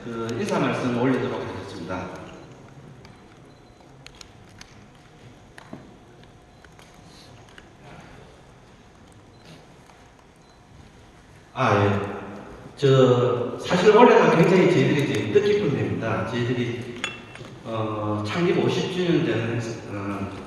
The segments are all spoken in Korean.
인사 말씀 올리도록 하겠습니다. 사실 올해가 굉장히 저희들이 지금 뜻깊은 해입니다. 저희들이 창립 50주년 되는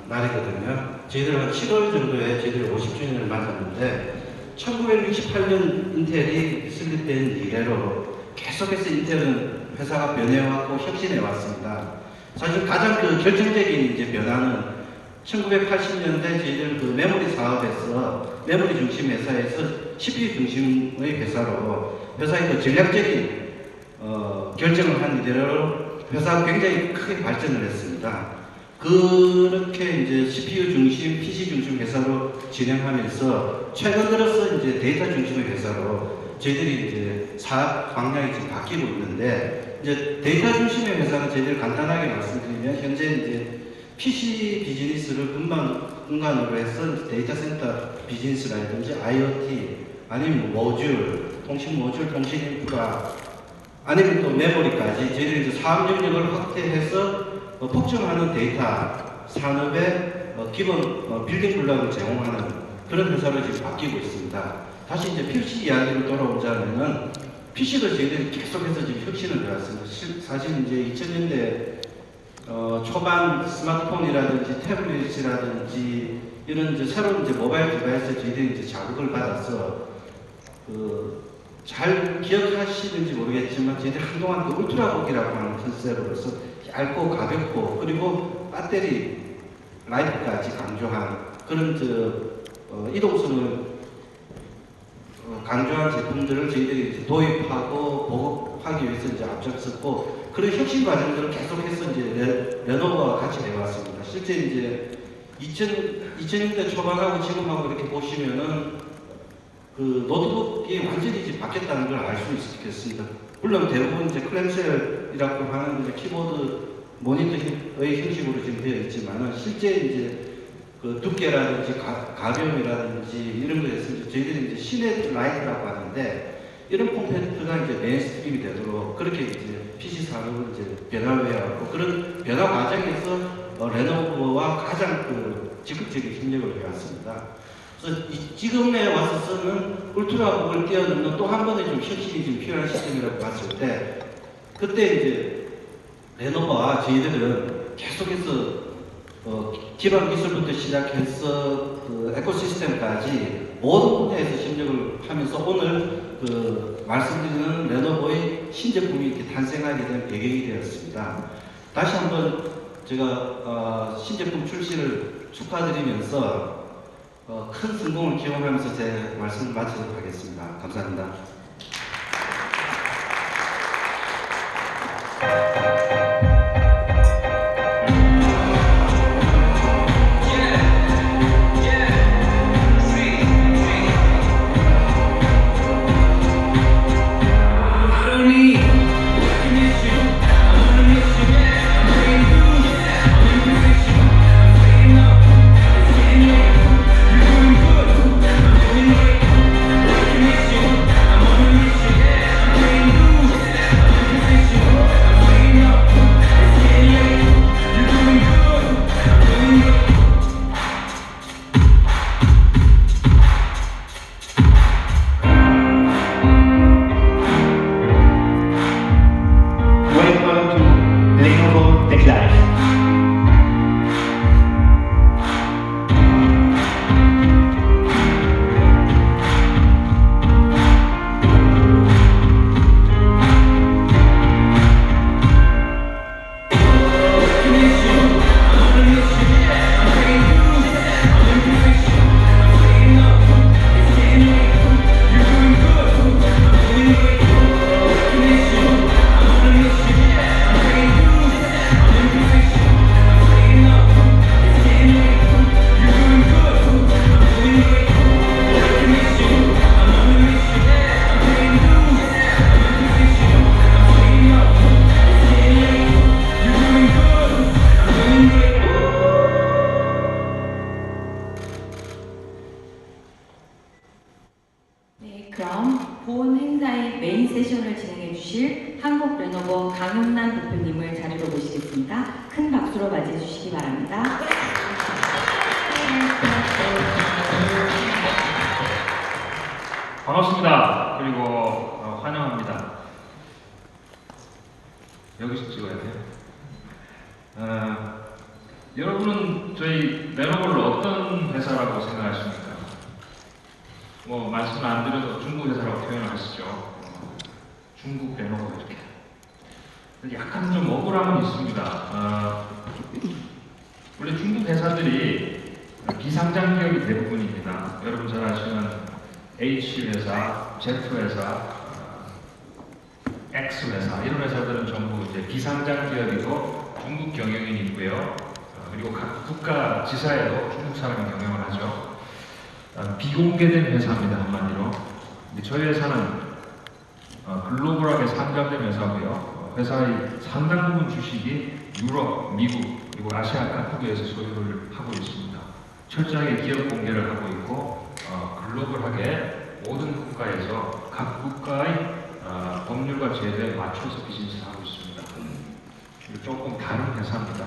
날이거든요. 저희들은 7월 정도에 저희들이 50주년을 맞았는데 1968년 인텔이 설립된 이래로 계속해서 인텔은 회사가 변해왔고 혁신해 왔습니다. 사실 가장 결정적인 변화는 1980년대 저희들 메모리 사업에서 메모리 중심 회사에서 CPU 중심의 회사로 회사의 전략적인 결정을 한 이래로 회사가 굉장히 크게 발전을 했습니다. 그렇게 CPU 중심, PC 중심 회사로 진행하면서 최근 들어서 데이터 중심의 회사로 저희들이 사업 방향이 지금 바뀌고 있는데 데이터 중심의 회사는 저희들이 간단하게 말씀드리면 현재 PC 비즈니스를 근간으로 해서 데이터 센터 비즈니스라든지 IoT 아니면 모듈, 통신 모듈, 통신 인프라 아니면 또 메모리까지 저희들이 사업 영역을 확대해서 폭증하는 데이터 산업의 기본 빌딩 블록을 제공하는 그런 회사로 지금 바뀌고 있습니다. 다시 PC 이야기로 돌아오자면은 PC도 저희들이 계속해서 지금 혁신을 해왔습니다. 사실 2000년대 초반 스마트폰이라든지 태블릿이라든지 이런 새로운 모바일 디바이스에 저희들이 자극을 받아서 잘 기억하시는지 모르겠지만 저희들이 한동안 울트라북이라고 하는 컨셉으로서 얇고 가볍고 그리고 배터리 라이프까지 강조한 그런 이동성을 강조한 제품들을 저희들이 도입하고 보급하기 위해서 앞장섰고 그런 혁신 과정들을 계속해서 레노버와 같이 해왔습니다. 실제 2000년대 초반하고 지금하고 이렇게 보시면은 노트북이 완전히 바뀌었다는 걸 알 수 있겠습니다. 물론 대부분 클램쉘이라고 하는 키보드 모니터의 형식으로 지금 되어 있지만은 실제 두께라든지 가벼움이라든지 이런 거에서 저희들이 시넷 라이트라고 하는데 이런 폼팩트가 메인스트림이 되도록 그렇게 PC 산업을 변화해왔고 그런 변화 과정에서 레노버와 가장 적극적인 협력을 해왔습니다. 그래서 지금에 와서는 울트라북을 뛰어넘는 또 한 번의 혁신이 좀 필요한 시점이라고 봤을 때 그때 레노버와 저희들은 계속해서 기반 기술부터 시작해서 에코시스템까지 모든 분야에서 협력을 하면서 오늘 말씀드리는 레노버의 신제품이 이렇게 탄생하게 된 배경이 되었습니다. 다시 한번 제가 신제품 출시를 축하드리면서 큰 성공을 기원하면서 제 말씀을 마치도록 하겠습니다. 감사합니다. I'm 주실 한국레노버 강용남 대표님을 자리로 모시겠습니다. 큰 박수로 맞이해 주시기 바랍니다. 반갑습니다. 그리고 환영합니다. 여기서 찍어야 돼요. 여러분은 저희 레노버를 어떤 회사라고 생각하십니까? 뭐 말씀 안 드려도 중국 회사라고 표현하시죠. 중국 레노버 이렇게. 약간 좀 억울함은 있습니다. 원래 중국 회사들이 비상장 기업이 대부분입니다. 여러분 잘 아시는 H 회사, Z 회사, X 회사 이런 회사들은 전부 이제 비상장 기업이고 중국 경영인이 있고요. 그리고 각 국가 지사에도 중국 사람이 경영을 하죠. 비공개된 회사입니다, 한마디로. 저희 회사는 글로벌하게 상장된 회사고요. 회사의 상당 부분 주식이 유럽, 미국, 그리고 아시아 각국에서 소유를 하고 있습니다. 철저하게 기업 공개를 하고 있고 글로벌하게 모든 국가에서 각 국가의 법률과 제도에 맞춰서 비즈니스를 하고 있습니다. 조금 다른 회사입니다.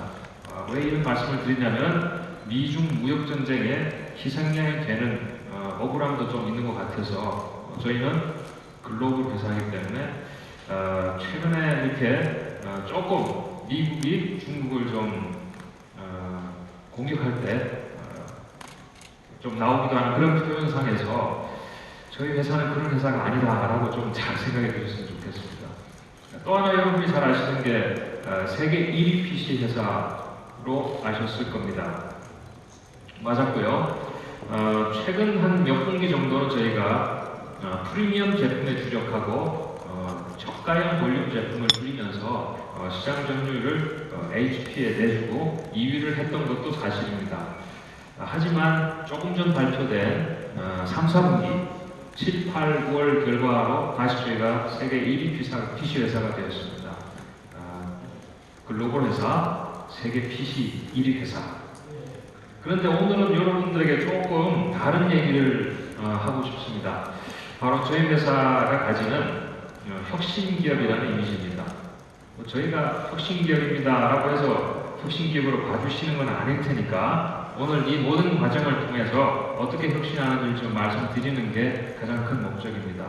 왜 이런 말씀을 드리냐면 미중 무역 전쟁에 희생양이 되는 억울함도 좀 있는 것 같아서 저희는 글로벌 회사이기 때문에 최근에 이렇게 조금 미국이 중국을 좀 공격할 때 좀 나오기도 하는 그런 표현상에서 저희 회사는 그런 회사가 아니다라고 좀 잘 생각해 주셨으면 좋겠습니다. 또 하나 여러분이 잘 아시는 게 세계 1위 PC 회사로 아셨을 겁니다. 맞았고요. 최근 한 몇 분기 정도는 저희가 프리미엄 제품에 주력하고 저가형 볼륨 제품을 줄이면서 시장 점유율을 HP에 내주고 2위를 했던 것도 사실입니다. 하지만 조금 전 발표된 3, 4분기 7, 8, 9월 결과로 다시 저희가 세계 1위 PC 회사가 되었습니다. 글로벌 회사, 세계 PC 1위 회사. 그런데 오늘은 여러분들에게 조금 다른 얘기를 하고 싶습니다. 바로 저희 회사가 가지는 혁신기업이라는 이미지입니다. 저희가 혁신기업입니다 라고 해서 혁신기업으로 봐주시는 건 아닐 테니까 오늘 이 모든 과정을 통해서 어떻게 혁신하는지 좀 말씀드리는 게 가장 큰 목적입니다.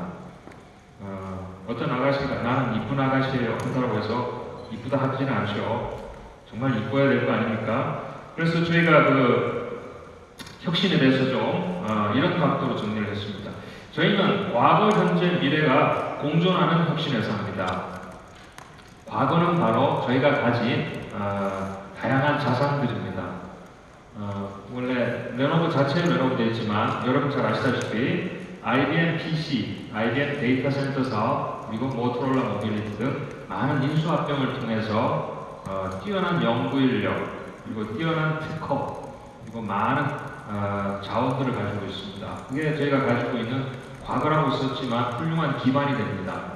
어떤 아가씨가 나는 이쁜 아가씨예요 한다고 해서 이쁘다 하지는 않죠. 정말 이뻐야 될 거 아닙니까? 그래서 저희가 그 혁신에 대해서 좀 이런 각도로 정리를 했습니다. 저희는 과거, 현재, 미래가 공존하는 혁신 회사입니다. 과거는 바로 저희가 가진 다양한 자산들입니다. 원래 레노버 자체는 레노버 되어 있지만 여러분 잘 아시다시피 IBM PC, IBM 데이터 센터 사업, 그리고 모토로라 모빌리티 등 많은 인수합병을 통해서 뛰어난 연구 인력, 그리고 뛰어난 특허, 그리고 많은 자원들을 가지고 있습니다. 그게 저희가 가지고 있는 과거라고 썼지만 훌륭한 기반이 됩니다.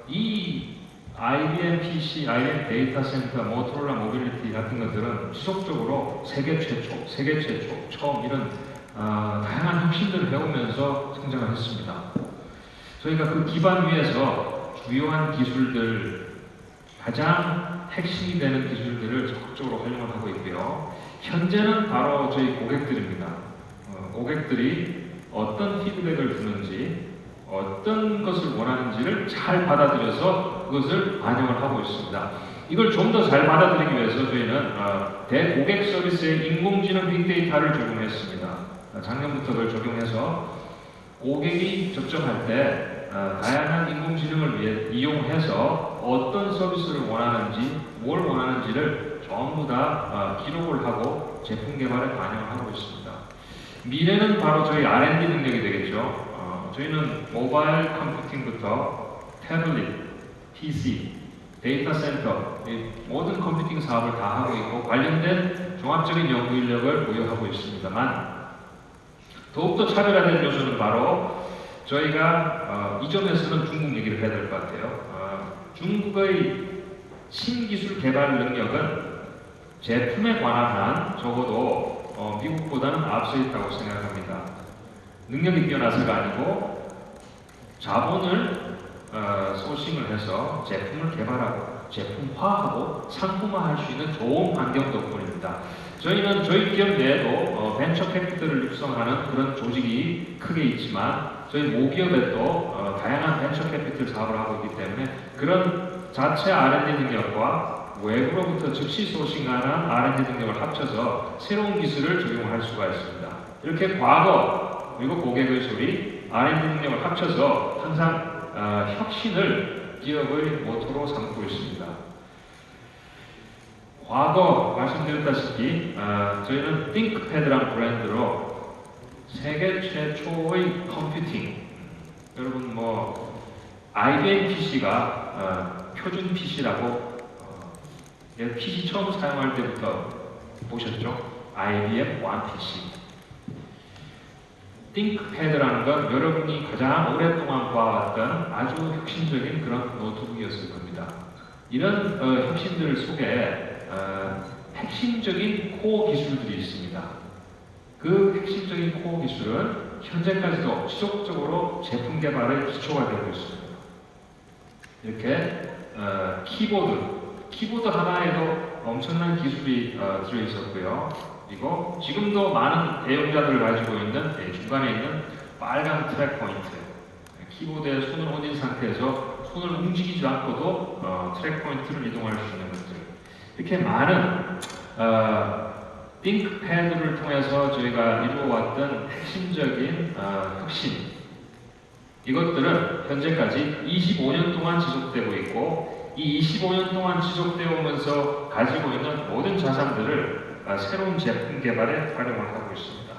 이 IBM PC, IBM 데이터 센터, 모토로라 모빌리티 같은 것들은 지속적으로 세계 최초, 처음 이런 다양한 혁신들을 배우면서 성장을 했습니다. 저희가 그 기반 위에서 주요한 기술들, 가장 핵심이 되는 기술들을 적극적으로 활용을 하고 있고요. 현재는 바로 저희 고객들입니다. 고객들이 어떤 피드백을 주는지, 어떤 것을 원하는지를 잘 받아들여서 그것을 반영을 하고 있습니다. 이걸 좀 더 잘 받아들이기 위해서 저희는 대고객 서비스에 인공지능 빅데이터를 적용했습니다. 작년부터 그걸 적용해서 고객이 접점할 때 다양한 인공지능을 이용해서 어떤 서비스를 원하는지, 뭘 원하는지를 전부 다 기록을 하고 제품 개발에 반영을 하고 있습니다. 미래는 바로 저희 R&D 능력이 되겠죠. 저희는 모바일 컴퓨팅부터 태블릿, PC, 데이터 센터, 모든 컴퓨팅 사업을 다 하고 있고 관련된 종합적인 연구 인력을 보유하고 있습니다만 더욱더 차별화된 요소는 바로 저희가 이 점에서는 중국 얘기를 해야 될 것 같아요. 중국의 신기술 개발 능력은 제품에 관한 한 적어도 미국보다는 앞서 있다고 생각합니다. 능력이 뛰어나서가 아니고 자본을 소싱을 해서 제품을 개발하고 제품화하고 상품화할 수 있는 좋은 환경 덕분입니다. 저희는 저희 기업 내에도 벤처 캐피털을 육성하는 그런 조직이 크게 있지만 저희 모기업에도 다양한 벤처 캐피털 사업을 하고 있기 때문에 그런 자체 R&D 능력과 외부로부터 즉시 소싱하는 R&D 능력을 합쳐서 새로운 기술을 적용할 수가 있습니다. 이렇게 과거 그리고 고객의 소리, R&D 능력을 합쳐서 항상 혁신을 기업의 모토로 삼고 있습니다. 과거 말씀드렸다시피 저희는 띵크패드라는 브랜드로 세계 최초의 컴퓨팅, 여러분 뭐 IBM PC가 표준 PC라고 PC 처음 사용할 때부터 보셨죠? IBM One PC. 띵크패드라는 건 여러분이 가장 오랫동안 봐왔던 아주 혁신적인 그런 노트북이었을 겁니다. 이런 혁신들 속에 핵심적인 코어 기술들이 있습니다. 그 핵심적인 코어 기술은 현재까지도 지속적으로 제품 개발의 기초가 되고 있습니다. 이렇게 키보드 하나에도 엄청난 기술이 들어있었고요. 그리고 지금도 많은 애용자들을 가지고 있는 중간에 있는 빨간 트랙 포인트, 키보드에 손을 얹은 상태에서 손을 움직이지 않고도 트랙 포인트를 이동할 수 있는 것들, 이렇게 많은 띵크패드를 통해서 저희가 이루어왔던 핵심적인 혁신, 이것들은 현재까지 25년 동안 지속되고 있고 이 25년 동안 지속되어 오면서 가지고 있는 모든 자산들을 새로운 제품 개발에 활용을 하고 있습니다.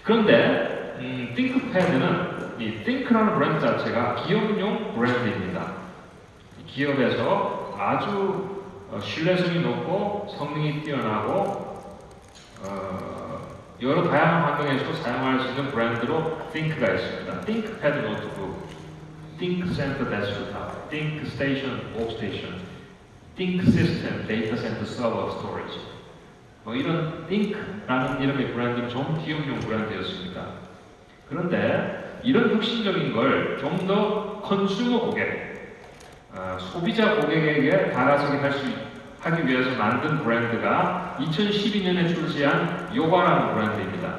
그런데 띵크패드는 이 띵크라는 브랜드 자체가 기업용 브랜드입니다. 기업에서 아주 신뢰성이 높고 성능이 뛰어나고 여러 다양한 환경에서 사용할 수 있는 브랜드로 띵크가 있습니다. 띵크패드 노트북, 띵크센터 데스크탑, 띵크스테이션 워크스테이션, 띵크시스템 데이터 센터 서버 스토리지, 이런 띵크라는 이름의 브랜드는 좀 기업용 브랜드였습니다. 그런데 이런 혁신적인 걸 좀 더 컨슈머 고객, 소비자 고객에게 다가서게 하기 위해서 만든 브랜드가 2012년에 출시한 요가라는 브랜드입니다.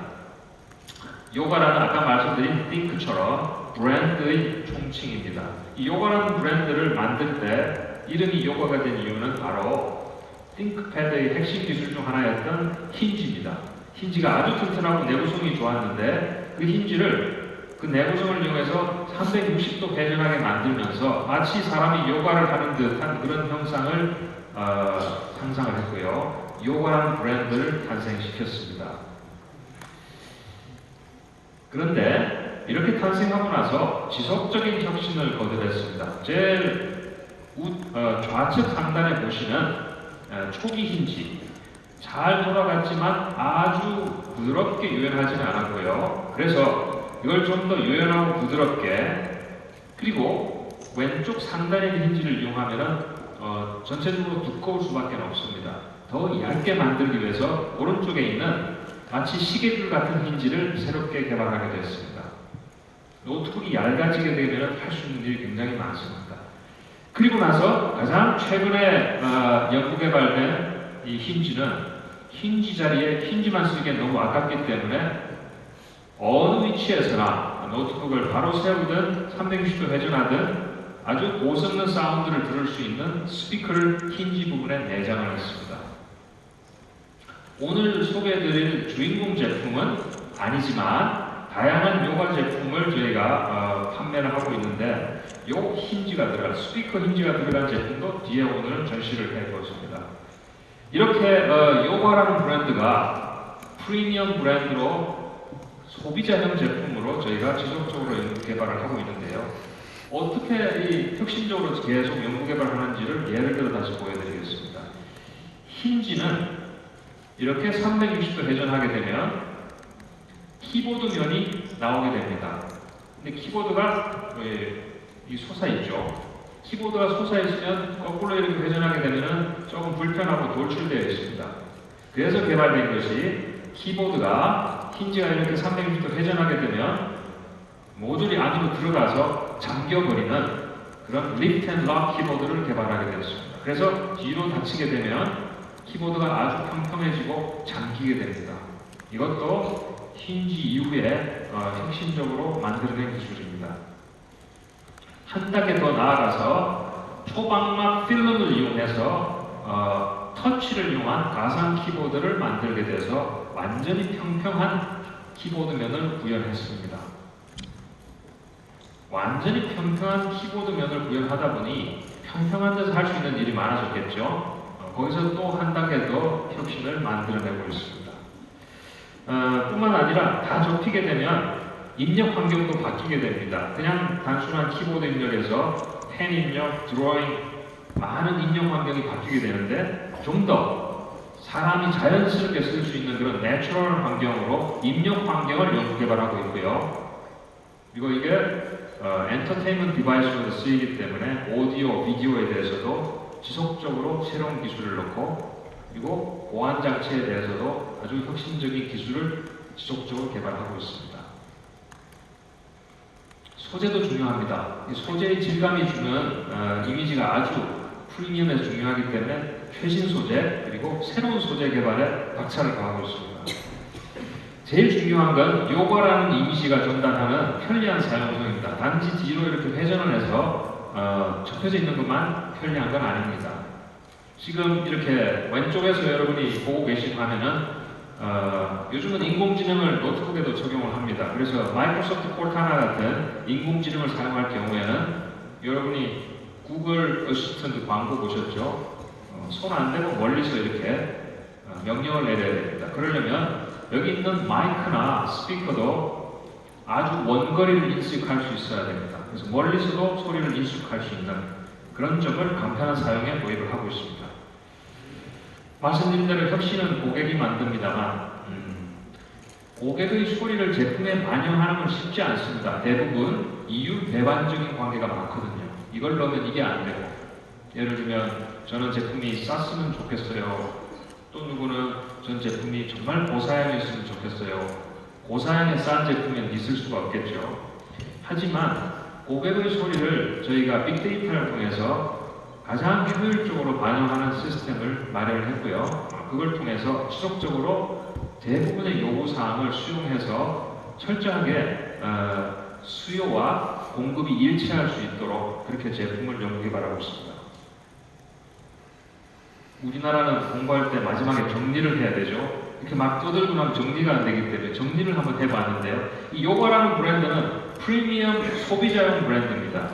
요가라는 아까 말씀드린 띵크처럼 브랜드의 총칭입니다. 이 요가라는 브랜드를 만들 때 이름이 요가가 된 이유는 바로 띵크패드의 핵심 기술 중 하나였던 힌지입니다. 힌지가 아주 튼튼하고 내구성이 좋았는데 그 힌지를 그 내구성을 이용해서 360도 회전하게 만들면서 마치 사람이 요가를 하는 듯한 그런 형상을 상상을 했고요. 요가라는 브랜드를 탄생시켰습니다. 그런데 이렇게 탄생하고 나서 지속적인 혁신을 거듭했습니다. 제일 좌측 상단에 보시는 초기 힌지, 잘 돌아갔지만 아주 부드럽게 유연하지는 않았고요. 그래서 이걸 좀 더 유연하고 부드럽게, 그리고 왼쪽 상단에 있는 힌지를 이용하면 전체적으로 두꺼울 수밖에 없습니다. 더 얇게 만들기 위해서 오른쪽에 있는 마치 시계줄 같은 힌지를 새롭게 개발하게 되었습니다. 노트북이 얇아지게 되면 할 수 있는 일이 굉장히 많습니다. 그리고 나서 가장 최근에 연구 개발된 이 힌지는 힌지 자리에 힌지만 쓰기엔 너무 아깝기 때문에 어느 위치에서나 노트북을 바로 세우든 360도 회전하든 아주 고성능 사운드를 들을 수 있는 스피커를 힌지 부분에 내장을 했습니다. 오늘 소개해드릴 주인공 제품은 아니지만 다양한 요가 제품을 저희가 판매를 하고 있는데 요 힌지가 들어간, 스피커 힌지가 들어간 제품도 뒤에 오늘은 전시를 해보았습니다. 이렇게 요가라는 브랜드가 프리미엄 브랜드로 소비자형 제품으로 저희가 지속적으로 연구 개발을 하고 있는데요. 어떻게 이 혁신적으로 계속 연구 개발하는지를 예를 들어 다시 보여드리겠습니다. 힌지는 이렇게 360도 회전하게 되면 키보드 면이 나오게 됩니다. 근데 키보드가 이 솟아있죠. 키보드가 솟아있으면 거꾸로 이렇게 회전하게 되면 조금 불편하고 돌출되어 있습니다. 그래서 개발된 것이 키보드가 힌지가 이렇게 360도 회전하게 되면 모듈이 안으로 들어가서 잠겨버리는 그런 리프트 앤 락 키보드를 개발하게 되었습니다. 그래서 뒤로 닫히게 되면 키보드가 아주 평평해지고 잠기게 됩니다. 이것도 힌지 이후에 혁신적으로 만들어낸 기술입니다. 한 단계 더 나아가서 초방막 필름을 이용해서 터치를 이용한 가상 키보드를 만들게 돼서 완전히 평평한 키보드면을 구현했습니다. 완전히 평평한 키보드면을 구현하다 보니 평평한 데서 할 수 있는 일이 많아졌겠죠. 거기서 또 한 단계 더 혁신을 만들어내고 있습니다. 뿐만 아니라 다 접히게 되면 입력 환경도 바뀌게 됩니다. 그냥 단순한 키보드 입력에서 펜 입력, 드로잉, 많은 입력 환경이 바뀌게 되는데 좀 더 사람이 자연스럽게 쓸 수 있는 그런 내추럴 환경으로 입력 환경을 연구 개발하고 있고요. 그리고 이게 엔터테인먼트 디바이스로 쓰이기 때문에 오디오, 비디오에 대해서도 지속적으로 새로운 기술을 넣고 그리고 보안 장치에 대해서도 아주 혁신적인 기술을 지속적으로 개발하고 있습니다. 소재도 중요합니다. 이 소재의 질감이 주는 이미지가 아주 프리미엄에서 중요하기 때문에 최신 소재 그리고 새로운 소재 개발에 박차를 가하고 있습니다. 제일 중요한 건 요거라는 이미지가 전달하는 편리한 사용성입니다. 단지 뒤로 이렇게 회전을 해서 접혀져 있는 것만 편리한 건 아닙니다. 지금 이렇게 왼쪽에서 여러분이 보고 계신 화면은 요즘은 인공지능을 노트북에도 적용을 합니다. 그래서 마이크로소프트 코르타나 같은 인공지능을 사용할 경우에는 여러분이 구글 어시스턴트 광고 보셨죠? 손 안 대고 멀리서 이렇게 명령을 내려야 됩니다. 그러려면 여기 있는 마이크나 스피커도 아주 원거리를 인식할 수 있어야 됩니다. 그래서 멀리서도 소리를 인식할 수 있는 그런 점을 간편한 사용에 도입을 하고 있습니다. 말씀드린 대로 혁신은 고객이 만듭니다만 고객의 소리를 제품에 반영하는 건 쉽지 않습니다. 대부분 이율 배반적인 관계가 많거든요. 이걸 넣으면 이게 안 되고 예를 들면 저는 제품이 쌌으면 좋겠어요. 또 누구는 전 제품이 정말 고사양이었으면 좋겠어요. 고사양에 싼 제품엔 있을 수가 없겠죠. 하지만 고객의 소리를 저희가 빅데이터를 통해서 가장 효율적으로 반영하는 시스템을 마련했고요. 그걸 통해서 지속적으로 대부분의 요구사항을 수용해서 철저하게 수요와 공급이 일치할 수 있도록 그렇게 제품을 연구 개발하고 있습니다. 우리나라는 공부할 때 마지막에 정리를 해야 되죠. 이렇게 막 떠들고 나면 정리가 안 되기 때문에 정리를 한번 해봤는데요. 이 요거라는 브랜드는 프리미엄 소비자용 브랜드입니다.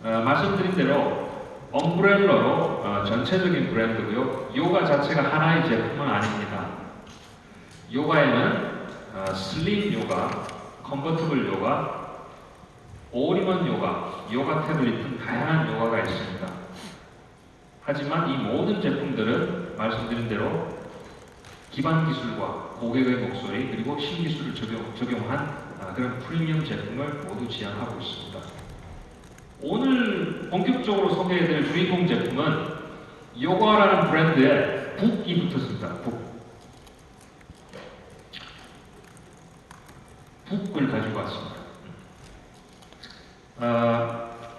말씀드린 대로 엄브렐러로 전체적인 브랜드고요. 요가 자체가 하나의 제품은 아닙니다. 요가에는 슬림 요가, 컨버터블 요가, 올인원 요가, 요가 태블릿 등 다양한 요가가 있습니다. 하지만 이 모든 제품들은 말씀드린 대로 기반 기술과 고객의 목소리 그리고 신기술을 적용한 그런 프리미엄 제품을 모두 지향하고 있습니다. 오늘 본격적으로 소개해드릴 주인공 제품은 요가라는 브랜드에 북이 붙었습니다. 북을 가지고 왔습니다.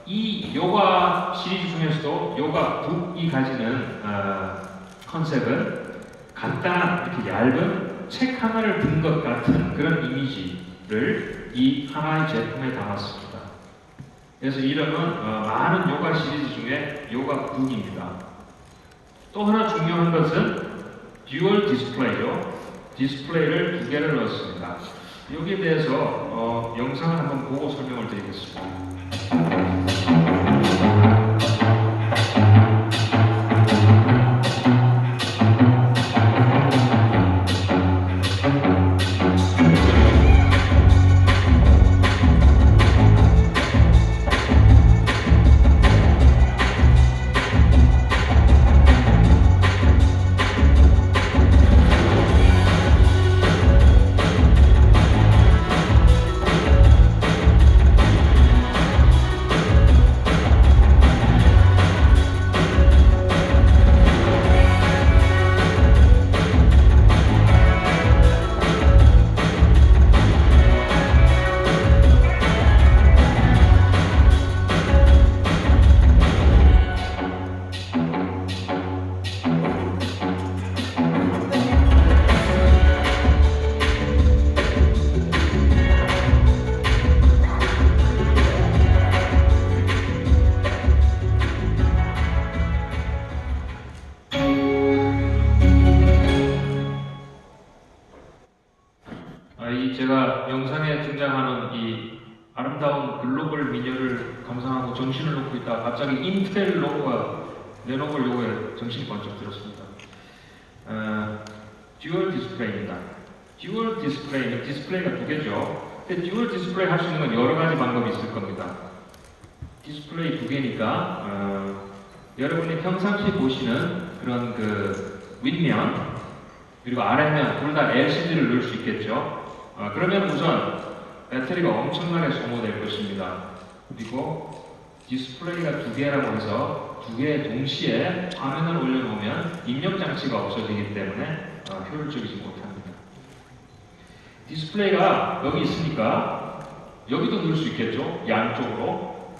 이 요가 시리즈 중에서도 요가 북이 가지는 컨셉은 간단한 이렇게 얇은 책 하나를 든 것 같은 그런 이미지를 이 하나의 제품에 담았습니다. 그래서 이름은 많은 요가 시리즈 중에 요가 북입니다. 또 하나 중요한 것은 듀얼 디스플레이죠. 디스플레이를 두 개를 넣었습니다. 여기에 대해서 영상을 한번 보고 설명을 드리겠습니다. 글로벌 미디어를 감상하고 정신을 놓고 있다가 갑자기 인텔 로고가 레노버 로고에 정신이 번쩍 들었습니다. 듀얼 디스플레이입니다. 듀얼 디스플레이는 디스플레이가 두 개죠. 근데 듀얼 디스플레이 할 수 있는 건 여러 가지 방법이 있을 겁니다. 디스플레이 두 개니까 여러분이 평상시 보시는 그런 그 윗면 그리고 아랫면 둘 다 LCD를 넣을 수 있겠죠. 그러면 우선 배터리가 엄청나게 소모될 것입니다. 그리고 디스플레이가 두 개라고 해서 두 개 동시에 화면을 올려놓으면 입력 장치가 없어지기 때문에 효율적이지 못합니다. 디스플레이가 여기 있으니까 여기도 넣을 수 있겠죠. 양쪽으로.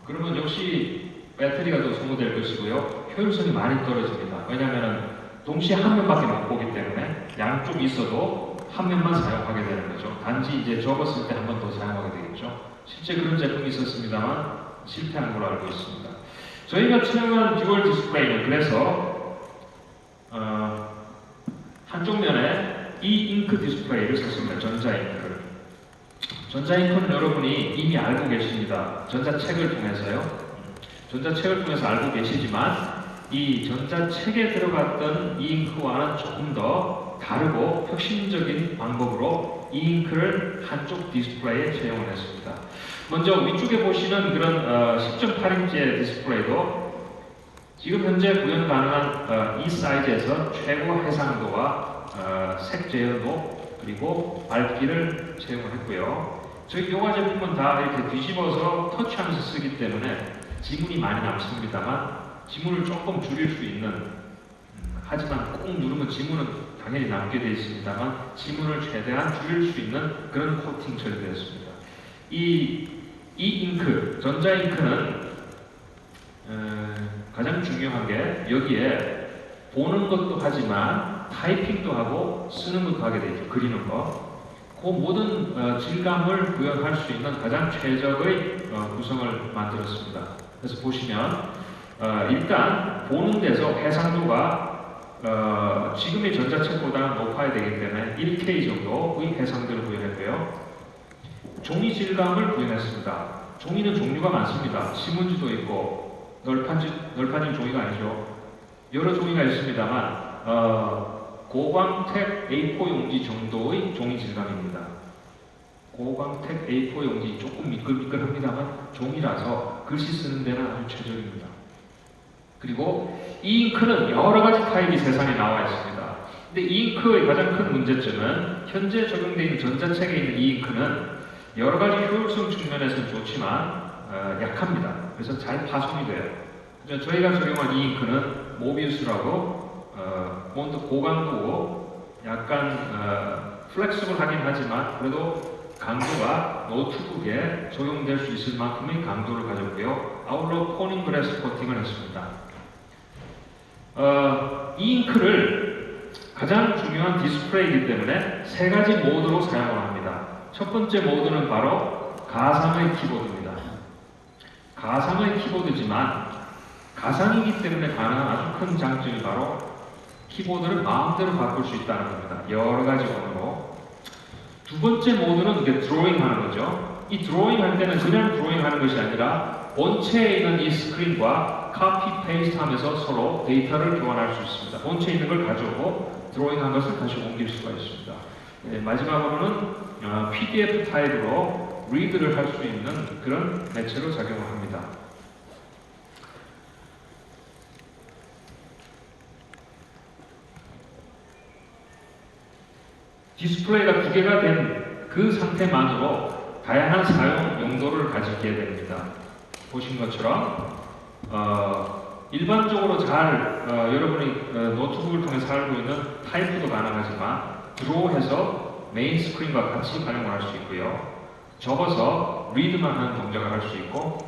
그러면 역시 배터리가 더 소모될 것이고요. 효율성이 많이 떨어집니다. 왜냐하면 동시에 한 면밖에 못 보기 때문에 양쪽 있어도 한 면만 사용하게 되는 거죠. 단지 이제 접었을 때 한 번 더 사용하게 되겠죠. 실제 그런 제품이 있었습니다만 실패한 걸로 알고 있습니다. 저희가 촬영한 듀얼 디스플레이는 그래서 한쪽 면에 이 잉크 디스플레이를 썼습니다. 전자잉크를. 전자잉크는 여러분이 이미 알고 계십니다. 전자책을 통해서요. 전자책을 통해서 알고 계시지만 이 전자책에 들어갔던 이 잉크와는 조금 더 다르고 혁신적인 방법으로 이 잉크를 한쪽 디스플레이에 채용을 했습니다. 먼저 위쪽에 보시는 그런 10.8인치의 디스플레이도 지금 현재 구현 가능한 이 사이즈에서 최고 해상도와 색 제어도 그리고 밝기를 채용을 했고요. 저희 요가 제품은 다 이렇게 뒤집어서 터치하면서 쓰기 때문에 지문이 많이 남습니다만 지문을 조금 줄일 수 있는 하지만 꼭 누르면 지문은 당연히 남게 되어 있습니다만 지문을 최대한 줄일 수 있는 그런 코팅 처리되었습니다. 이 잉크, 전자잉크는 가장 중요한 게 여기에 보는 것도 하지만 타이핑도 하고 쓰는 것도 하게 되죠. 그리는 거. 그 모든 질감을 구현할 수 있는 가장 최적의 구성을 만들었습니다. 그래서 보시면 일단 보는 데서 해상도가 지금의 전자책보다 높아야 되기 때문에 1K 정도의 해상도를 구현했고요. 종이 질감을 구현했습니다. 종이는 종류가 많습니다. 신문지도 있고 널판진 종이가 아니죠. 여러 종이가 있습니다만 고광택 A4 용지 정도의 종이 질감입니다. 고광택 A4 용지 조금 미끌미끌합니다만 종이라서 글씨 쓰는 데는 아주 최적입니다. 그리고 이 잉크는 여러 가지 타입이 세상에 나와 있습니다. 근데 이 잉크의 가장 큰 문제점은 현재 적용되어 있는 전자책에 있는 이 잉크는 여러 가지 효율성 측면에서는 좋지만 약합니다. 그래서 잘 파손이 돼요. 저희가 적용한 이 잉크는 모비우스라고 고강도고 약간 플렉시블하긴 하지만 그래도 강도가 노트북에 적용될 수 있을 만큼의 강도를 가졌고요. 아울러 포닝 그래스 코팅을 했습니다. 이 잉크를 가장 중요한 디스플레이이기 때문에 세 가지 모드로 사용을 합니다. 첫 번째 모드는 바로 가상의 키보드입니다. 가상의 키보드지만 가상이기 때문에 가능한 아주 큰 장점이 바로 키보드를 마음대로 바꿀 수 있다는 겁니다. 여러 가지 언어로. 두 번째 모드는 이게 드로잉 하는 거죠. 이 드로잉 할 때는 그냥 드로잉 하는 것이 아니라 본체에 있는 이 스크린과 카피 페이스트 하면서 서로 데이터를 교환할 수 있습니다. 본체에 있는 걸 가져오고 드로잉 한 것을 다시 옮길 수가 있습니다. 마지막으로는 PDF 타입으로 리드를 할 수 있는 그런 매체로 작용을 합니다. 디스플레이가 두 개가 된 그 상태만으로 다양한 사용 용도를 가지게 됩니다. 보신 것처럼 일반적으로 잘 여러분이 노트북을 통해 살고 있는 타이프도 가능하지만 드로우해서 메인 스크린과 같이 활용을 할 수 있고요. 접어서 리드만 하는 동작을 할 수 있고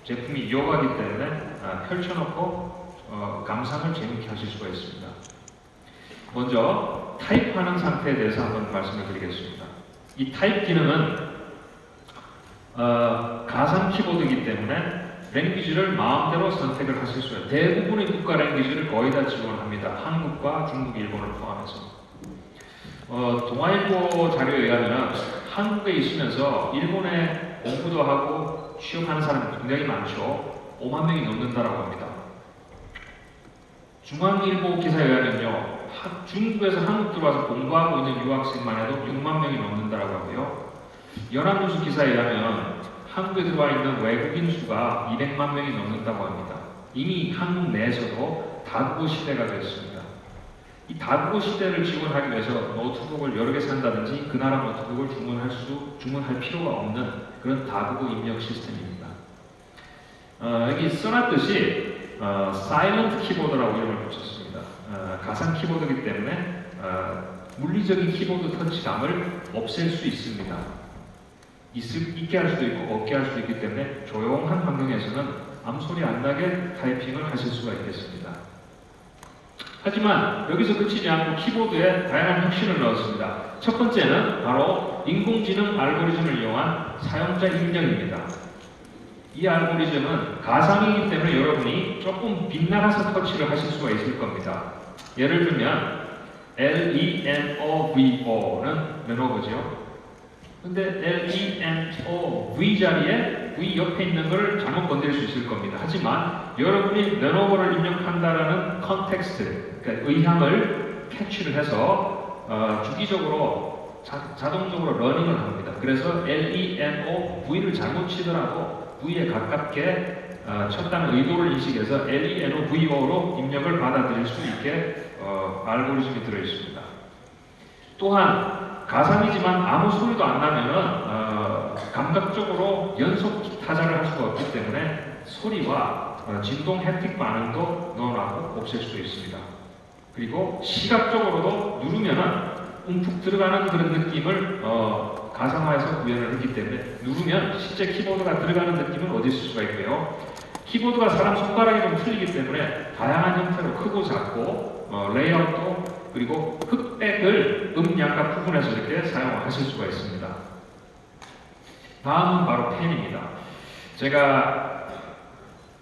제품이 요가기 때문에 펼쳐놓고 감상을 재밌게 하실 수가 있습니다. 먼저 타입하는 상태에 대해서 한번 말씀을 드리겠습니다. 이 타입 기능은 가상 키보드이기 때문에 랭귀지를 마음대로 선택을 하실 수 있어요. 대부분의 국가 랭귀지를 거의 다 지원합니다. 한국과 중국, 일본을 포함해서. 동아일보 자료에 의하면 한국에 있으면서 일본에 공부도 하고 취업하는 사람이 굉장히 많죠. 5만 명이 넘는다라고 합니다. 중앙일보 기사에 의하면요, 중국에서 한국 들어와서 공부하고 있는 유학생만 해도 6만 명이 넘는다라고 하고요. 연합뉴스 기사에 의하면 한국에 들어와 있는 외국인 수가 200만 명이 넘는다고 합니다. 이미 한국 내에서도 다국어 시대가 됐습니다. 이 다국어 시대를 지원하기 위해서 노트북을 여러 개 산다든지 그 나라 노트북을 주문할 필요가 없는 그런 다국어 입력 시스템입니다. 여기 써놨듯이 사일런트 키보드라고 이름을 붙였습니다. 가상 키보드이기 때문에 물리적인 키보드 터치감을 없앨 수 있습니다. 있게 할 수도 있고 없게 할 수도 있기 때문에 조용한 환경에서는 아무 소리 안 나게 타이핑을 하실 수가 있겠습니다. 하지만 여기서 그치지 않고 키보드에 다양한 혁신을 넣었습니다. 첫 번째는 바로 인공지능 알고리즘을 이용한 사용자 입력입니다. 이 알고리즘은 가상이기 때문에 여러분이 조금 빗나가서 터치를 하실 수가 있을 겁니다. 예를 들면 LENOVO는 레노버죠. 근데 LENOV 자리에 V 옆에 있는 것을 잘못 건드릴 수 있을 겁니다. 하지만 여러분이 레노버를 입력한다라는 컨텍스트, 그러니까 의향을 캐치를 해서 주기적으로 자동적으로 러닝을 합니다. 그래서 LENOV를 잘못 치더라도 V에 가깝게 쳤다는 의도를 인식해서 LENOVO로 입력을 받아들일 수 있게 알고리즘이 들어있습니다. 또한 가상이지만 아무 소리도 안 나면은 감각적으로 연속 타자를 할 수가 없기 때문에 소리와 진동 햅틱 반응도 넣어놨고 없앨 수 있습니다. 그리고 시각적으로도 누르면은 움푹 들어가는 그런 느낌을 가상화해서 구현을 했기 때문에 누르면 실제 키보드가 들어가는 느낌을 얻을 수가 있고요. 키보드가 사람 손가락이 좀 틀리기 때문에 다양한 형태로 크고 작고 레이아웃도 그리고 흑백을 양각 부분에서 이렇게 사용하실 수가 있습니다. 다음은 바로 펜입니다. 제가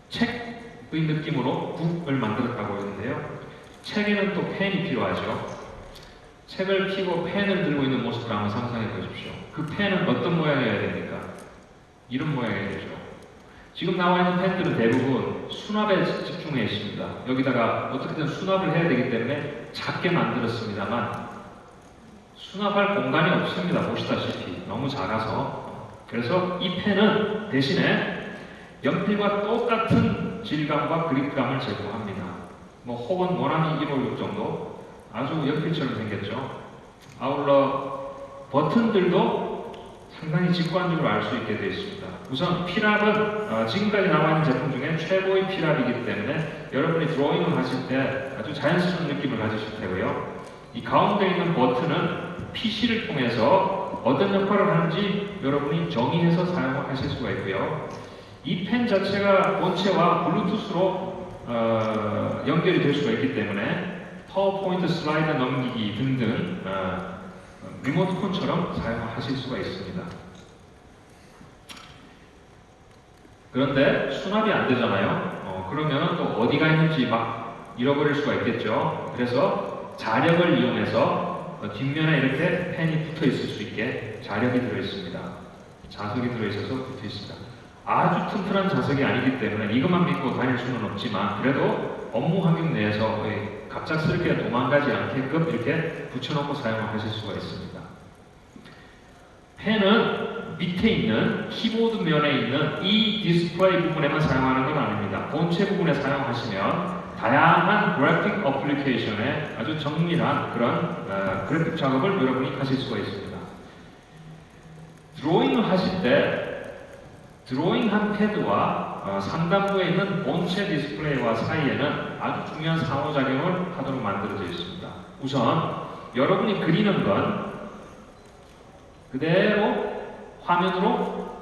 책의 느낌으로 북을 만들었다고 했는데요. 책에는 또 펜이 필요하죠. 책을 펴고 펜을 들고 있는 모습을 한번 상상해 보십시오. 그 펜은 어떤 모양이어야 됩니까? 이런 모양이어야 되죠. 지금 나와 있는 펜들은 대부분 수납에 집중해 있습니다. 여기다가 어떻게든 수납을 해야 되기 때문에 작게 만들었습니다만 수납할 공간이 없습니다. 보시다시피 너무 작아서. 그래서 이 펜은 대신에 연필과 똑같은 질감과 그립감을 제공합니다. 혹은 모나미 156 정도 아주 연필처럼 생겼죠. 아울러 버튼들도 상당히 직관적으로 알 수 있게 되어 있습니다. 우선 필압은 지금까지 나와 있는 제품 중에 최고의 필압이기 때문에 여러분이 드로잉을 하실 때 아주 자연스러운 느낌을 가지실 테고요. 이 가운데 있는 버튼은 PC를 통해서 어떤 역할을 하는지 여러분이 정의해서 사용하실 수가 있고요. 이 펜 자체가 본체와 블루투스로 연결이 될 수가 있기 때문에 파워포인트 슬라이드 넘기기 등등 리모트콘처럼 사용하실 수가 있습니다. 그런데 수납이 안 되잖아요. 그러면 또 어디가 있는지 막 잃어버릴 수가 있겠죠. 그래서 자력을 이용해서 뒷면에 이렇게 펜이 붙어 있을 수 있게 자력이 들어있습니다. 자석이 들어있어서 붙어 있습니다. 아주 튼튼한 자석이 아니기 때문에 이것만 믿고 다닐 수는 없지만 그래도 업무 환경 내에서 갑작스럽게 도망가지 않게끔 이렇게 붙여놓고 사용하실 수가 있습니다. 펜은 밑에 있는 키보드 면에 있는 이 디스플레이 부분에만 사용하는 건 아닙니다. 본체 부분에 사용하시면 다양한 그래픽 어플리케이션에 아주 정밀한 그런 그래픽 작업을 여러분이 하실 수가 있습니다. 드로잉을 하실 때 드로잉한 패드와 상단부에 있는 본체 디스플레이와 사이에는 아주 중요한 상호작용을 하도록 만들어져 있습니다. 우선 여러분이 그리는 건 그대로 화면으로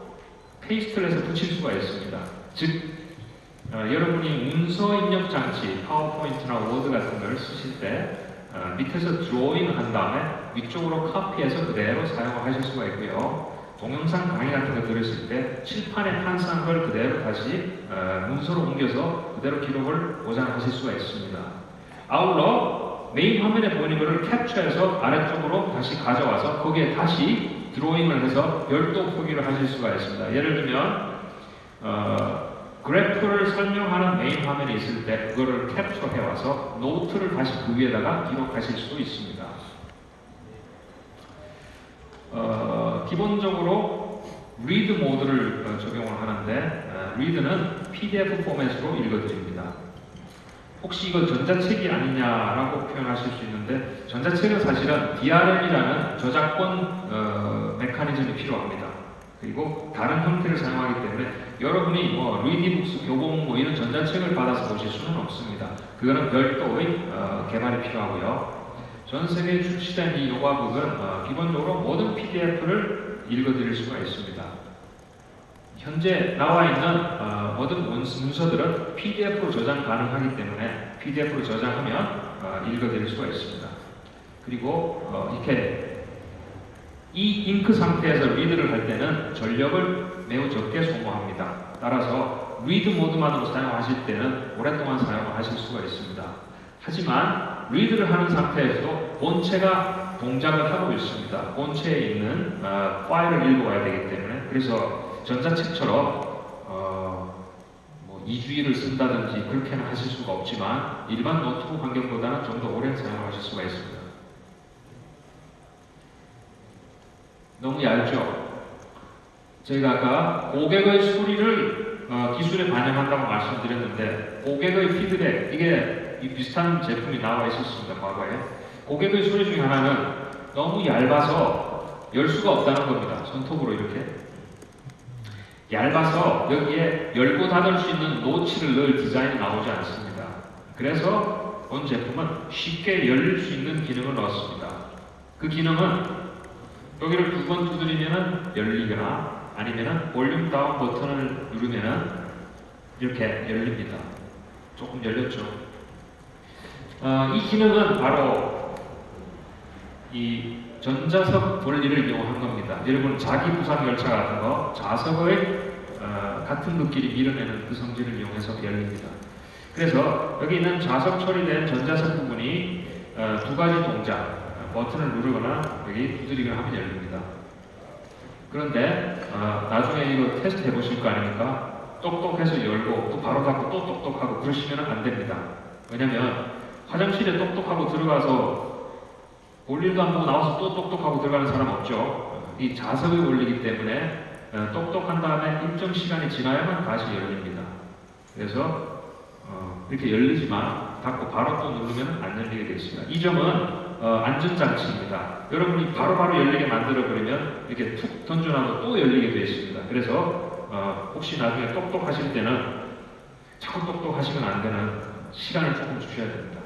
페이스트를 해서 붙일 수가 있습니다. 즉 여러분이 문서 입력 장치, 파워포인트나 워드 같은 걸 쓰실 때 밑에서 드로잉을 한 다음에 위쪽으로 카피해서 그대로 사용을 하실 수가 있고요. 동영상 강의 같은 거 들으실 때 칠판에 판사한 걸 그대로 다시 문서로 옮겨서 그대로 기록을 보장하실 수가 있습니다. 아울러 메인 화면에 보이는 것을 캡처해서 아래쪽으로 다시 가져와서 거기에 다시 드로잉을 해서 별도 표기를 하실 수가 있습니다. 예를 들면 그래프를 설명하는 메인 화면이 있을 때 그거를 캡처해 와서 노트를 다시 그 위에다가 기록하실 수도 있습니다. 기본적으로 리드 모드를 적용을 하는데 리드는 PDF 포맷으로 읽어드립니다. 혹시 이거 전자책이 아니냐라고 표현하실 수 있는데 전자책은 사실은 DRM이라는 저작권 메커니즘이 필요합니다. 그리고 다른 형태를 사용하기 때문에 여러분이 뭐 리디북스, 교본 뭐 이런 전자책을 받아서 보실 수는 없습니다. 그거는 별도의 개발이 필요하고요. 전 세계에 출시된 이 요가북은 기본적으로 모든 PDF를 읽어드릴 수가 있습니다. 현재 나와 있는 모든 문서들은 PDF로 저장 가능하기 때문에 PDF로 저장하면 읽어드릴 수가 있습니다. 그리고 이렇게 이 잉크 상태에서 리드를 할 때는 전력을 매우 적게 소모합니다. 따라서 리드 모드만으로 사용하실 때는 오랫동안 사용을 하실 수가 있습니다. 하지만 리드를 하는 상태에서도 본체가 동작을 하고 있습니다. 본체에 있는 파일을 읽어와야 되기 때문에 그래서 전자책처럼 뭐 2주일을 쓴다든지 그렇게는 하실 수가 없지만 일반 노트북 환경보다는 좀 더 오래 사용하실 수가 있습니다. 너무 얇죠? 저희가 아까 고객의 소리를 기술에 반영한다고 말씀드렸는데 고객의 피드백, 이게 비슷한 제품이 나와 있었습니다. 과거에. 고객의 소리 중에 하나는 너무 얇아서 열 수가 없다는 겁니다. 손톱으로 이렇게. 얇아서 여기에 열고 닫을 수 있는 노치를 넣을 디자인이 나오지 않습니다. 그래서 본 제품은 쉽게 열릴 수 있는 기능을 넣었습니다. 그 기능은 여기를 2번 두드리면 열리거나 아니면 볼륨 다운 버튼을 누르면 이렇게 열립니다. 조금 열렸죠? 이 기능은 바로 이 전자석 원리를 이용한 겁니다. 여러분 자기 부상 열차 같은 거 자석의 같은 극끼리 밀어내는 그 성질을 이용해서 열립니다. 그래서 여기 있는 자석 처리된 전자석 부분이 2가지 동작, 버튼을 누르거나 여기 두드리거나 하면 열립니다. 그런데 나중에 이거 테스트 해보실 거 아닙니까? 똑똑해서 열고 또 바로 닫고 또 똑똑하고 그러시면 안 됩니다. 왜냐면 화장실에 똑똑하고 들어가서 볼 일도 안 보고 나와서 또 똑똑하고 들어가는 사람 없죠. 이 자석의 원리이기 때문에 똑똑한 다음에 일정 시간이 지나야만 다시 열립니다. 그래서 이렇게 열리지만 닫고 바로 또 누르면 안 열리게 되어 있습니다. 이 점은 안전장치입니다. 여러분이 바로바로 열리게 만들어버리면 이렇게 툭 던져놔도 또 열리게 되어 있습니다. 그래서 혹시 나중에 똑똑하실 때는 자꾸 똑똑하시면 안 되는 시간을 조금 주셔야 됩니다.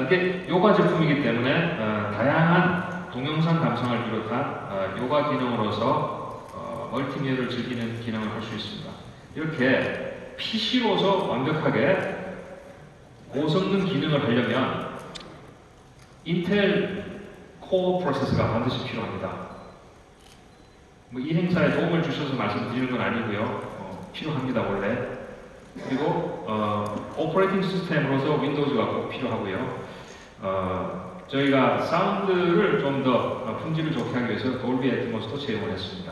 이게 요가 제품이기 때문에 다양한 동영상 감상을 비롯한 요가 기능으로서 멀티미디어를 즐기는 기능을 할 수 있습니다. 이렇게 PC로서 완벽하게 고성능 기능을 하려면 인텔 코어 프로세서가 반드시 필요합니다. 뭐 이 행사에 도움을 주셔서 말씀드리는 건 아니고요. 필요합니다 원래. 그리고 오퍼레이팅 시스템으로서 윈도우즈가 꼭 필요하고요. 저희가 사운드를 좀 더 품질을 좋게 하기 위해서 돌비 애트모스도 제공을 했습니다.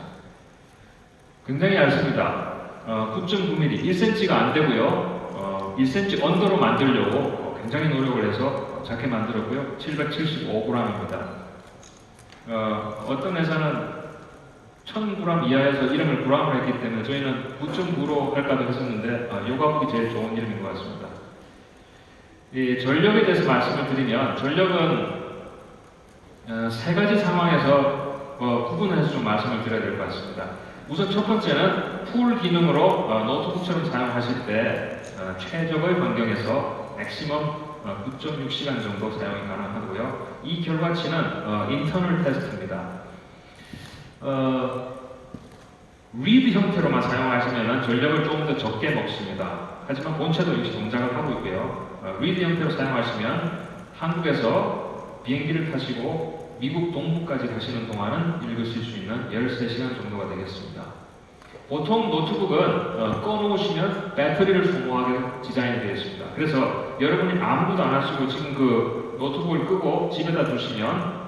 굉장히 얇습니다. 9.9mm, 1cm가 안 되고요. 1cm 언더로 만들려고 굉장히 노력을 해서 작게 만들었고요. 775g입니다. 어떤 회사는 1000g 이하에서 이름을 g을 했기 때문에 저희는 9.9로 할까도 했었는데 요가북이 제일 좋은 이름인 것 같습니다. 이 전력에 대해서 말씀을 드리면 전력은 3가지 상황에서 구분해서 좀 말씀을 드려야 될 것 같습니다. 우선 첫 번째는 풀 기능으로 노트북처럼 사용하실 때 최적의 환경에서 맥시멈 9.6시간 정도 사용이 가능하고요. 이 결과치는 인터널 테스트입니다. 리드 형태로만 사용하시면 전력을 조금 더 적게 먹습니다. 하지만 본체도 역시 동작을 하고 있고요. 리드 형태로 사용하시면 한국에서 비행기를 타시고 미국 동부까지 가시는 동안은 읽으실 수 있는 13시간 정도가 되겠습니다. 보통 노트북은 꺼놓으시면 배터리를 소모하게 디자인되어 있습니다. 그래서 여러분이 아무것도 안 하시고 지금 그 노트북을 끄고 집에다 두시면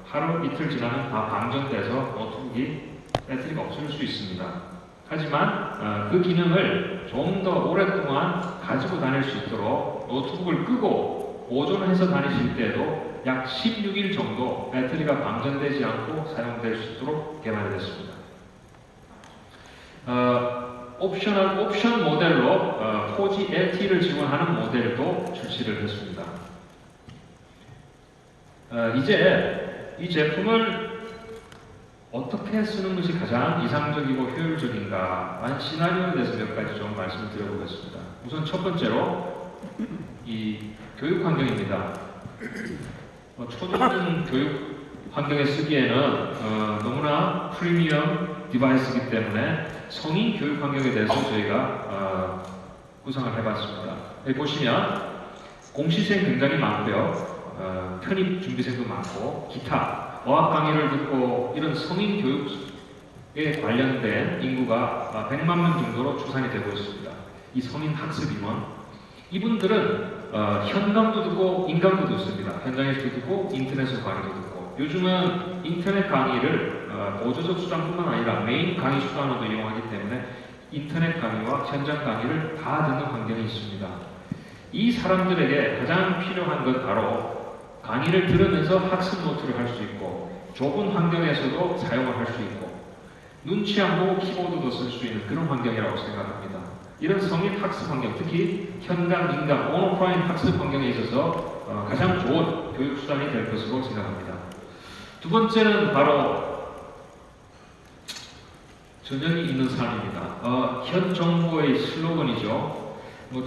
하루 이틀 지나면 다 방전돼서 노트북이 배터리가 없어질 수 있습니다. 하지만 그 기능을 좀 더 오랫동안 가지고 다닐 수 있도록 노트북을 끄고 보존해서 다니실 때에도 약 16일 정도 배터리가 방전되지 않고 사용될 수 있도록 개발이 됐습니다. 옵션 모델로 4G LTE를 지원하는 모델도 출시를 했습니다. 이제 이 제품을 어떻게 쓰는 것이 가장 이상적이고 효율적인가 하는 시나리오에 대해서 몇 가지 좀 말씀을 드려보겠습니다. 우선 첫 번째로 이 교육 환경입니다. 초등 교육 환경에 쓰기에는 너무나 프리미엄 디바이스이기 때문에 성인 교육 환경에 대해서 저희가 구상을 해봤습니다. 여기 보시면 공시생 굉장히 많고요. 편입 준비생도 많고 기타 어학 강의를 듣고 이런 성인 교육에 관련된 인구가 100만 명 정도로 추산이 되고 있습니다. 이 성인 학습 임원 이분들은 현강도 듣고 인강도 듣습니다. 현장에서 듣고 인터넷에서 강의도 듣고 요즘은 인터넷 강의를 보조적 수단뿐만 아니라 메인 강의 수단으로도 이용하기 때문에 인터넷 강의와 현장 강의를 다 듣는 환경이 있습니다. 이 사람들에게 가장 필요한 건 바로 강의를 들으면서 학습 노트를 할 수 있고 좁은 환경에서도 사용을 할 수 있고 눈치 안 보고 키보드도 쓸 수 있는 그런 환경이라고 생각합니다. 이런 성인 학습 환경, 특히 현강, 인강, 온오프라인 학습 환경에 있어서 가장 좋은 교육 수단이 될 것으로 생각합니다. 두 번째는 바로 전형이 있는 삶입니다. 현 정부의 슬로건이죠.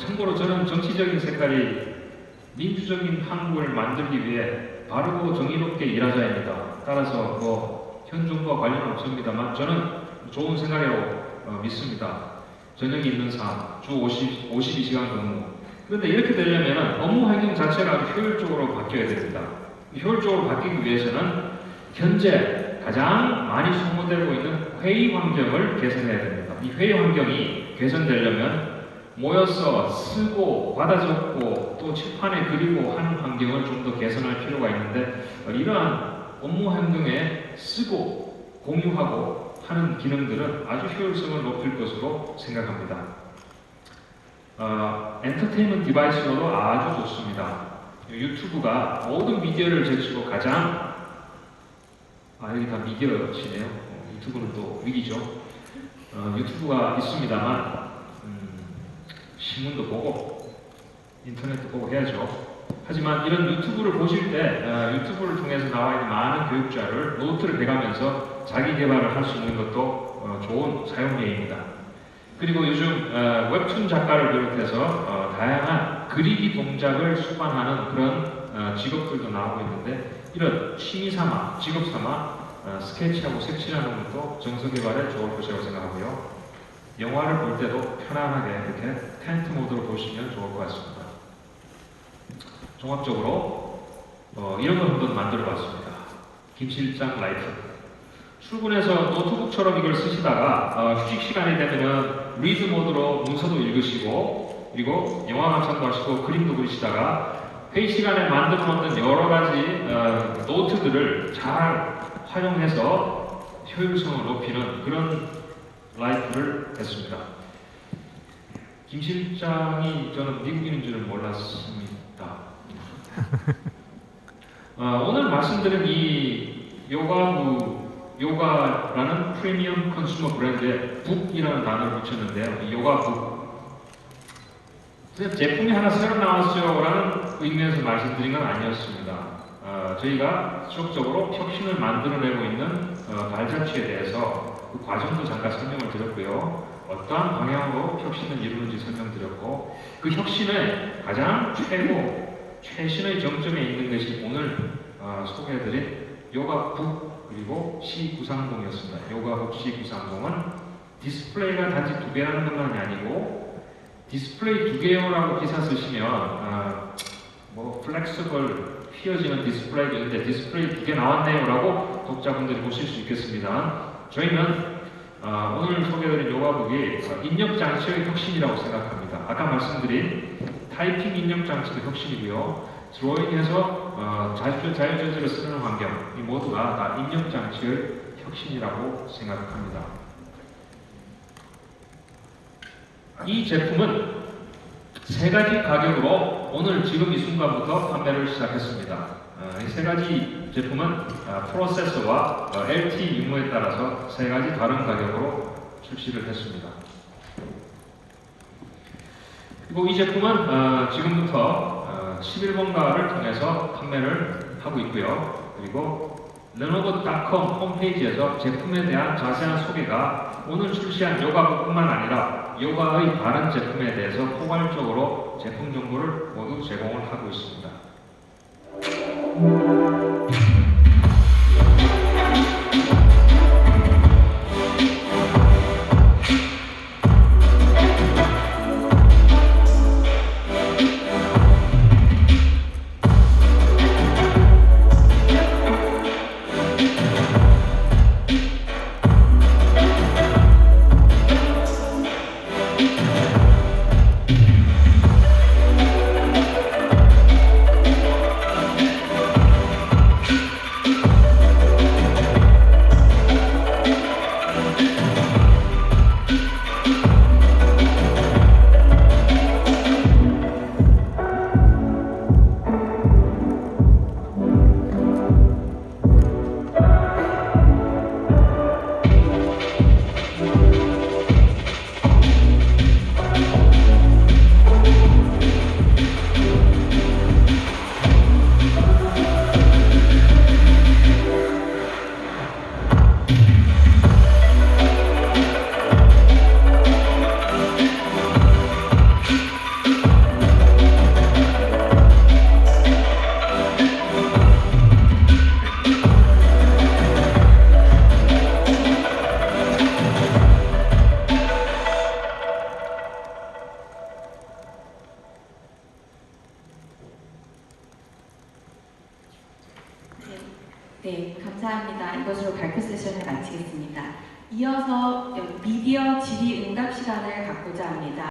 참고로 저는 정치적인 색깔이 민주적인 한국을 만들기 위해 바르고 정의롭게 일하자입니다. 따라서 현 정부와 관련은 없습니다만 저는 좋은 생각이라고 믿습니다. 저녁이 있는 삶, 주 52시간 근무. 그런데 이렇게 되려면 업무 환경 자체가 아주 효율적으로 바뀌어야 됩니다. 효율적으로 바뀌기 위해서는 현재 가장 많이 소모되고 있는 회의 환경을 개선해야 됩니다. 이 회의 환경이 개선되려면 모여서 쓰고 받아 적고 또 칠판에 그리고 하는 환경을 좀 더 개선할 필요가 있는데 이러한 업무 환경에 쓰고 공유하고 하는 기능들은 아주 효율성을 높일 것으로 생각합니다. 엔터테인먼트 디바이스로도 아주 좋습니다. 유튜브가 모든 미디어를 제치고 가장 여기 다 미디어시네요. 유튜브는 또 위기죠. 유튜브가 있습니다만 신문도 보고 인터넷도 보고 해야죠. 하지만 이런 유튜브를 보실 때 유튜브를 통해서 나와 있는 많은 교육자를 노트를 배가면서 자기 개발을 할 수 있는 것도 좋은 사용 예입니다. 그리고 요즘 웹툰 작가를 비롯해서 다양한 그리기 동작을 수반하는 그런 직업들도 나오고 있는데 이런 취미 삼아, 직업 삼아 스케치하고 색칠하는 것도 정서 개발에 좋을 것이라고 생각하고요. 영화를 볼 때도 편안하게 이렇게 텐트 모드로 보시면 좋을 것 같습니다. 종합적으로 이런 걸 한번 만들어 봤습니다. 김실장 라이프. 출근해서 노트북처럼 이걸 쓰시다가 휴식 시간이 되면은 리드 모드로 문서도 읽으시고 그리고 영화 감상도 하시고 그림도 그리시다가 회의 시간에 만들어 놓는 여러 가지 노트들을 잘 활용해서 효율성을 높이는 그런 라이프를 했습니다. 김 실장이 저는 미국인인 줄은 몰랐습니다. 오늘 말씀드린 이 요가라는 프리미엄 컨슈머 브랜드에 북이라는 단어를 붙였는데요. 이 요가북. 제품이 하나 새로 나왔어요라는 의미에서 말씀드린 건 아니었습니다. 저희가 지속적으로 혁신을 만들어내고 있는 발자취에 대해서 그 과정도 잠깐 설명을 드렸고요. 어떠한 방향으로 혁신을 이루는지 설명드렸고 그 혁신의 가장 최신의 정점에 있는 것이 오늘 소개해드린 요가북 그리고 C930이었습니다. 요가북 C930은 디스플레이가 단지 2개라는 것만이 아니고 디스플레이 2개요라고 기사 쓰시면 플렉서블 휘어지는 디스플레이가 있는데 디스플레이 2개 나왔네요 라고 독자분들이 보실 수 있겠습니다. 저희는 오늘 소개해드린 요가북이 입력장치의 혁신이라고 생각합니다. 아까 말씀드린 타이핑 입력장치도 혁신이고요. 드로잉에서 자유전자를 쓰는 환경 이 모두가 다 입력장치의 혁신이라고 생각합니다. 이 제품은 3가지 가격으로 오늘 지금 이 순간부터 판매를 시작했습니다. 이 3가지 제품은 프로세서와 LT 유무에 따라서 3가지 다른 가격으로 출시를 했습니다. 그리고 이 제품은 지금부터 11번가를 통해서 판매를 하고 있고요. 그리고 lenovo.com 홈페이지에서 제품에 대한 자세한 소개가 오늘 출시한 요가부뿐만 아니라 요가의 다른 제품에 대해서 포괄적으로 제품 정보를 모두 제공을 하고 있습니다. 네, 감사합니다. 이것으로 발표 세션을 마치겠습니다. 이어서 미디어 질의 응답 시간을 갖고자 합니다.